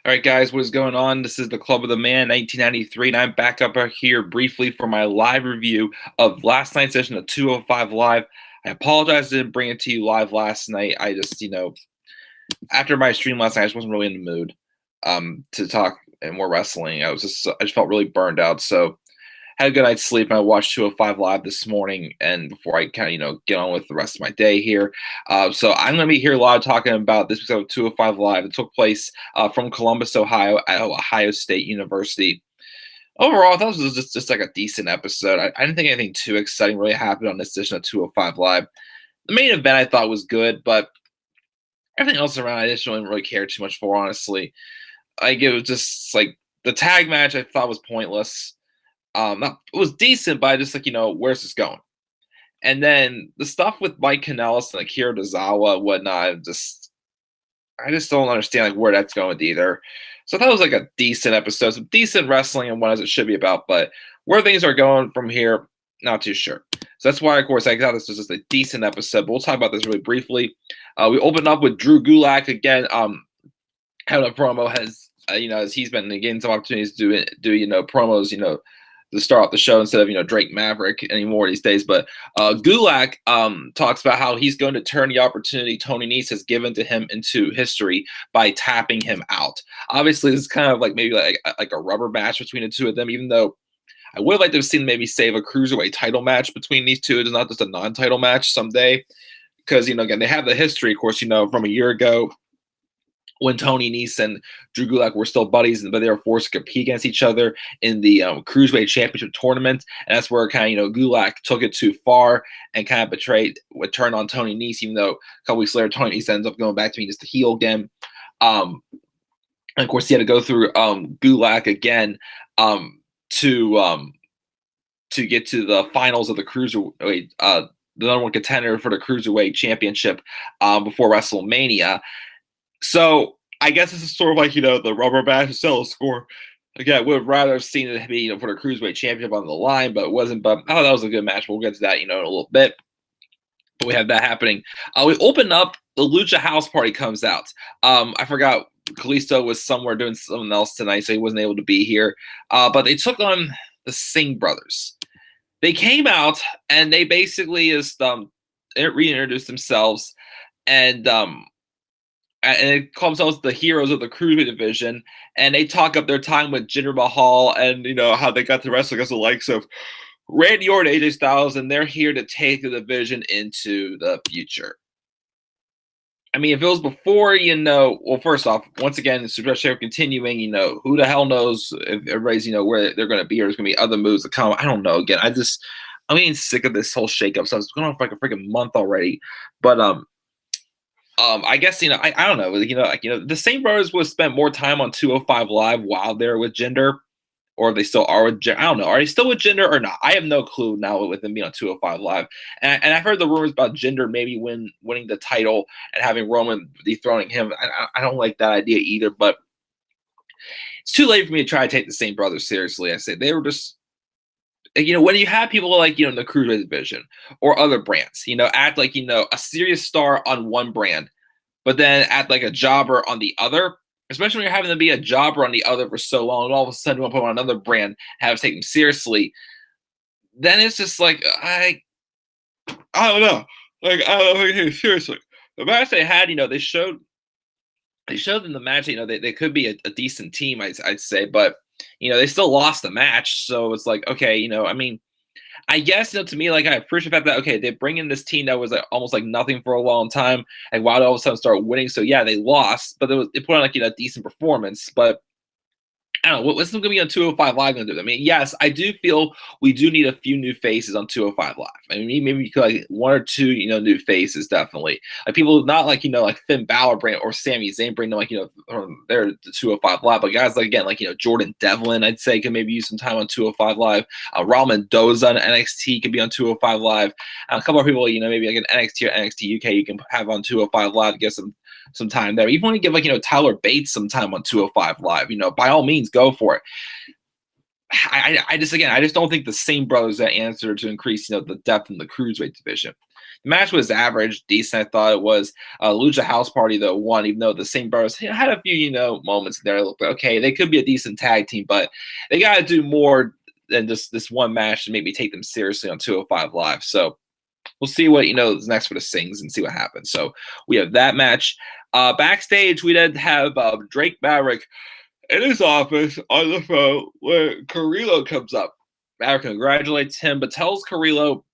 All right, guys, what is going on? This is the Club of the Man 1993, and I'm back up here briefly for my live review of last night's session of 205 Live. I apologize I didn't bring it to you live last night. I just, after my stream last night, I just wasn't really in the mood to talk and more wrestling. I just felt really burned out. So had a good night's sleep, and I watched 205 Live this morning, and before I kind of, get on with the rest of my day here. So I'm going to be here live talking about this episode of 205 Live. It took place from Columbus, Ohio, at Ohio State University. Overall, I thought this was just like a decent episode. I didn't think anything too exciting really happened on this edition of 205 Live. The main event I thought was good, but everything else around I just didn't really care too much for, honestly. It was just like the tag match I thought was pointless. It was decent, but I just where's this going? And then the stuff with Mike Kanellis and Akira Tozawa and whatnot, I just don't understand where that's going either. So I thought it was like a decent episode, some decent wrestling and what as it should be about, but where things are going from here, not too sure. So that's why, of course, I thought this was just a decent episode. But we'll talk about this really briefly. We opened up with Drew Gulak again. Having a promo as he's been getting some opportunities to do promos, to start off the show instead of Drake Maverick anymore these days. But Gulak talks about how he's going to turn the opportunity Tony Nese has given to him into history by tapping him out. Obviously, this is kind of maybe like a rubber match between the two of them, even though I would have liked to have seen maybe save a cruiserweight title match between these two. It's not just a non-title match someday, because again, they have the history, of course, from a year ago, when Tony Nese and Drew Gulak were still buddies, but they were forced to compete against each other in the Cruiserweight Championship tournament. And that's where kind of, Gulak took it too far and kind of turned on Tony Nese, even though a couple weeks later, Tony Nese ends up going back to being just a heel again. And of course, he had to go through Gulak again to get to the finals of the Cruiserweight, the number one contender for the Cruiserweight Championship before WrestleMania. So I guess this is sort of the rubber match to settle the score. Again, I would have rather seen it be, for the Cruiserweight Championship on the line, but it wasn't. But I thought that was a good match. We'll get to that, in a little bit. But we have that happening. We open up. The Lucha House Party comes out. I forgot Kalisto was somewhere doing something else tonight, so he wasn't able to be here. But they took on the Singh brothers. They came out, and they basically just reintroduced themselves, and it calls themselves the heroes of the Cruiserweight division, and they talk up their time with Jinder Mahal and how they got to wrestle against the likes of Randy Orton, AJ Styles, and they're here to take the division into the future. I mean, if it was before, well, first off, once again, the Super Show continuing, who the hell knows if everybody's, where they're going to be, or there's going to be other moves that come. I don't know. Again, I'm getting sick of this whole shakeup. So it's going on for a freaking month already. But I guess I don't know. The Singh brothers would spend more time on 205 Live while they're with Jinder, or they still are with Jinder. I don't know. Are they still with Jinder or not? I have no clue now with them being on 205 Live. And I've heard the rumors about Jinder maybe winning the title and having Roman dethroning him. I don't like that idea either. But it's too late for me to try to take the Singh brothers seriously. I say they were just. When you have people in the Cruiserweight division or other brands, act like, a serious star on one brand, but then act like a jobber on the other, especially when you're having to be a jobber on the other for so long, and all of a sudden you want to put on another brand, have to take them seriously, then it's just I don't know. I don't know if seriously. The match they had, they showed in the match, they could be a decent team, I'd say, but they still lost the match. So it's okay, I mean, I guess, to me, I appreciate the fact that, okay, they bring in this team that was almost nothing for a long time, and wow, they all of a sudden start winning. So yeah, they lost, but they put on a decent performance. But I don't know, what's going to be on 205 Live going to do? I mean, yes, I do feel we do need a few new faces on 205 Live. I mean, maybe one or two, new faces, definitely. People not like Finn Balor bring or Sami Zayn bring them they're the 205 Live, but guys Jordan Devlin, I'd say, can maybe use some time on 205 Live. Raul Mendoza on NXT could be on 205 Live. A couple of people, maybe an NXT or NXT UK you can have on 205 Live to get some time there. Even when you give Tyler Bates some time on 205 Live, by all means go for it. I just don't think the Singh brothers are that answer to increase the depth in the Cruiserweight division. The match was average, decent. I thought it was. Lucha House Party though won, even though the Singh brothers had a few moments there. Looked like, okay, they could be a decent tag team, but they got to do more than just this one match to maybe take them seriously on 205 Live. So we'll see what is next for the Sings and see what happens. So we have that match. Backstage, we did have Drake Maverick in his office on the phone where Carrillo comes up. Maverick congratulates him, but tells Carrillo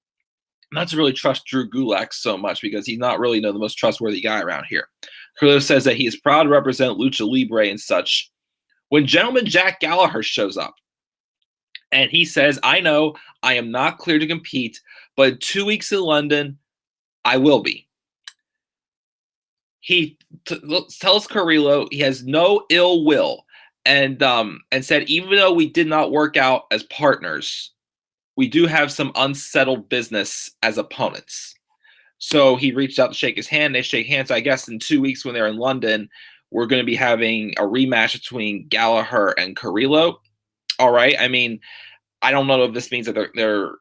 not to really trust Drew Gulak so much because he's not really the most trustworthy guy around here. Carrillo says that he is proud to represent Lucha Libre and such. When Gentleman Jack Gallagher shows up, and he says, I know I am not clear to compete, but in 2 weeks in London, I will be. He tells Carrillo he has no ill will and said, even though we did not work out as partners, we do have some unsettled business as opponents. So he reached out to shake his hand. They shake hands. So I guess in 2 weeks when they're in London, we're going to be having a rematch between Gallagher and Carrillo. All right. I mean, I don't know if this means that they're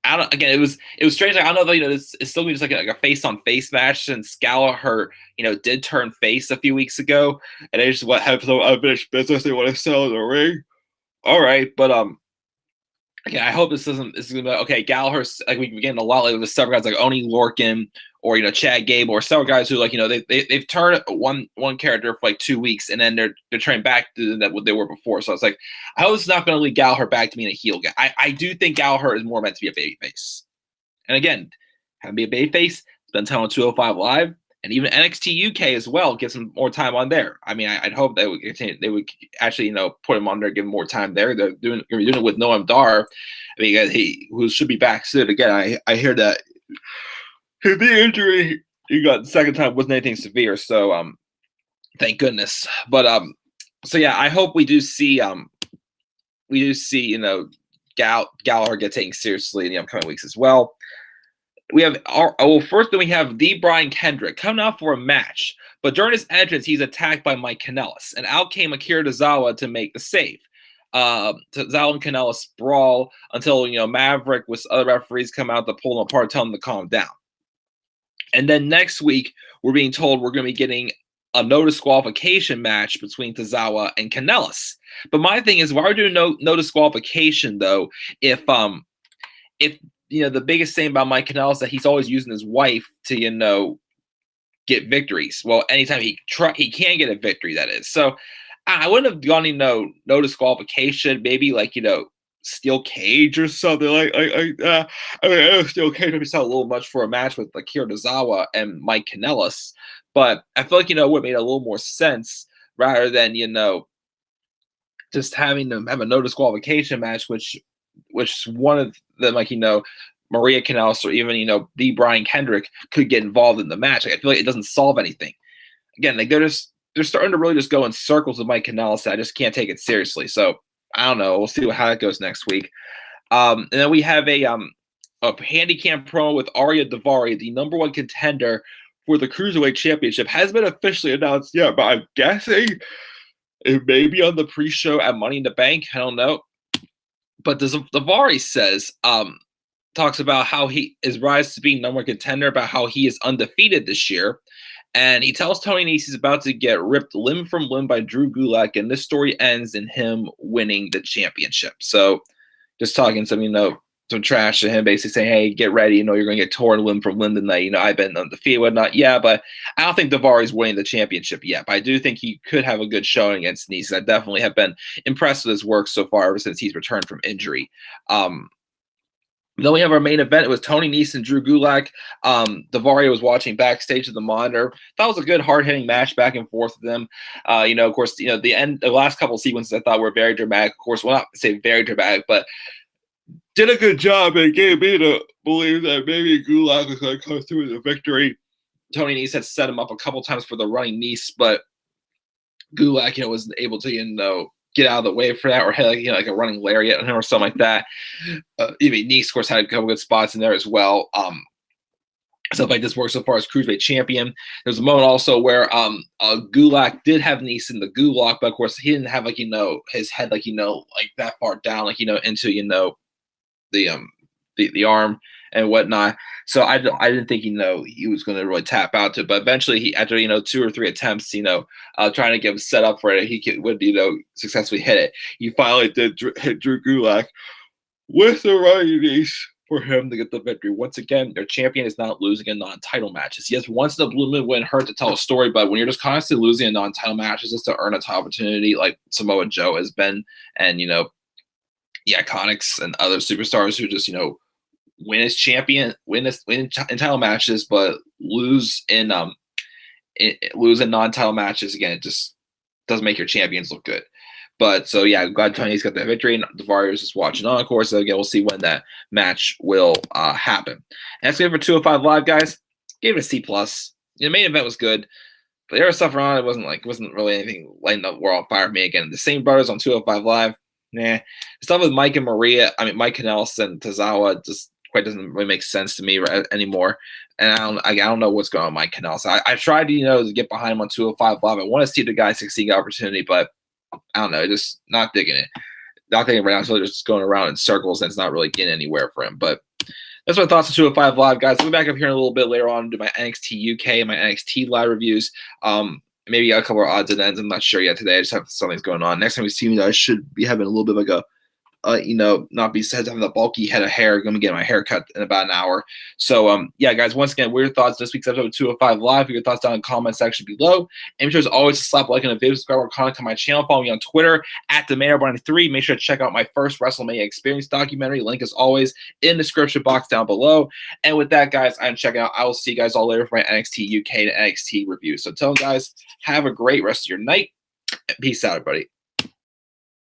I don't. Again, it was strange. Like, I don't know if this is still just like a face on face match since Gallagher did turn face a few weeks ago, and they just have some unfinished business they want to sell in the ring. All right, but again, I hope this isn't. This is gonna be okay. Gallagher's like we've been getting a lot lately with several guys like Oni Lorcan or Chad Gable or several guys who they've turned one character for like 2 weeks and then they're trained back to what they were before. So it's like I hope it's not going to lead Gallagher back to being a heel guy. I do think Gallagher is more meant to be a babyface. And again, having to be a babyface, spend time on 205 Live and even NXT UK as well. Get some more time on there. I mean, I'd hope they would continue, they would actually put him on there, give him more time there. They're doing it with Noam Dar. I mean, who should be back soon. Again, I hear that. The injury he got the second time wasn't anything severe, so thank goodness. But so yeah, I hope we do see Gallagher get taken seriously in the upcoming weeks as well. We have first then we have the Brian Kendrick coming out for a match, but during his entrance, he's attacked by Mike Kanellis, and out came Akira Tozawa to make the save. Tozawa and Kanellis brawl until Maverick with other referees come out to pull them apart, tell them to calm down. And then next week, we're being told we're going to be getting a no disqualification match between Tozawa and Kanellis. But my thing is, why are we doing no disqualification though? If the biggest thing about Mike Kanellis is that he's always using his wife to get victories. Well, anytime he can get a victory, that is. So I wouldn't have gone no disqualification. Maybe steel cage or something I know steel cage maybe sound a little much for a match with Akira Tozawa and Mike Kanellis, but I feel like it would have made a little more sense rather than just having them have a no disqualification match, which one of them Maria Kanellis or even the Brian Kendrick could get involved in the match. I feel like it doesn't solve anything. Again, they're starting to really just go in circles with Mike Kanellis. I just can't take it seriously. So I don't know. We'll see how it goes next week. And then we have a handicap promo with Arya Daivari, the number one contender for the Cruiserweight Championship. Hasn't been officially announced yet, but I'm guessing it may be on the pre-show at Money in the Bank. I don't know. But Daivari says, talks about how he is rise to being number one contender, about how he is undefeated this year. And he tells Tony Nese he's about to get ripped limb from limb by Drew Gulak, and this story ends in him winning the championship. So just talking some trash to him, basically saying, hey, get ready, you're going to get torn limb from limb tonight. I've been undefeated, whatnot. Yeah, but I don't think Daivari's winning the championship yet. But I do think he could have a good showing against Nese. I definitely have been impressed with his work so far ever since he's returned from injury. Then we have our main event. It was Tony Nese and Drew Gulak. Daivari was watching backstage at the monitor. Thought it was a good, hard-hitting match back and forth with them. Of course, the last couple of sequences I thought were very dramatic. Of course, well, not to say very dramatic, but did a good job and gave me to believe that maybe Gulak was going to come through with a victory. Tony Nese had set him up a couple times for the running Nese, but Gulak, wasn't able to, get out of the way for that, or had like a running lariat on him or something like that. Even Nese, of course, had a couple good spots in there as well. Stuff like this works so far as Cruiserweight champion. There's a moment also where Gulak did have Nese in the Gulak, but of course he didn't have his head like that far down into the arm, and whatnot. So I didn't think he was going to really tap out to it, but eventually he after 2 or 3 attempts trying to get him set up for it, would successfully hit it. He finally did hit Drew Gulak with the running knees for him to get the victory. Once again, their champion is not losing in non-title matches. Yes, once the Blue Moon win hurt to tell a story, but when you're just constantly losing in non-title matches just to earn a title opportunity like Samoa Joe has been, and the Iconics and other superstars who just win as champion, win in title matches, but lose in non-title matches. Again, it just doesn't make your champions look good. But so yeah, I'm glad Tony's got that victory, and the Warriors is watching on, of course. So again, we'll see when that match will happen. And that's it for 205 Live, guys. Gave it a C+. The main event was good, but there was stuff around it wasn't really anything lighting up world on fire for me. Again, the same brothers on 205 Live. Nah. Stuff with Mike and Maria, Mike Kanellis and Tozawa just quite doesn't really make sense to me anymore. And I don't know what's going on with Mike Kanellis. I tried to get behind him on 205 Live. I want to see the guy succeed the opportunity, but I don't know, just not digging it. Not thinking right now, so just going around in circles, and it's not really getting anywhere for him. But that's my thoughts on 205 Live, guys. We'll be back up here in a little bit later on and do my NXT UK and my NXT Live reviews. Maybe a couple of odds and ends. I'm not sure yet today. I just have something's going on. Next time we see me, I should be having a little bit of like a not be said having the bulky head of hair. Going to get my hair cut in about an hour. So, yeah, guys, once again, what are your thoughts this week's episode of 205 Live? Put your thoughts down in the comment section below. And make sure, as always, to slap a like on the video, subscribe, or comment to my channel. Follow me on Twitter at TheMayor93. Make sure to check out my first WrestleMania Experience documentary. Link, as always, in the description box down below. And with that, guys, I'm checking out. I will see you guys all later for my NXT UK and NXT review. So, until then, guys, have a great rest of your night. Peace out, everybody.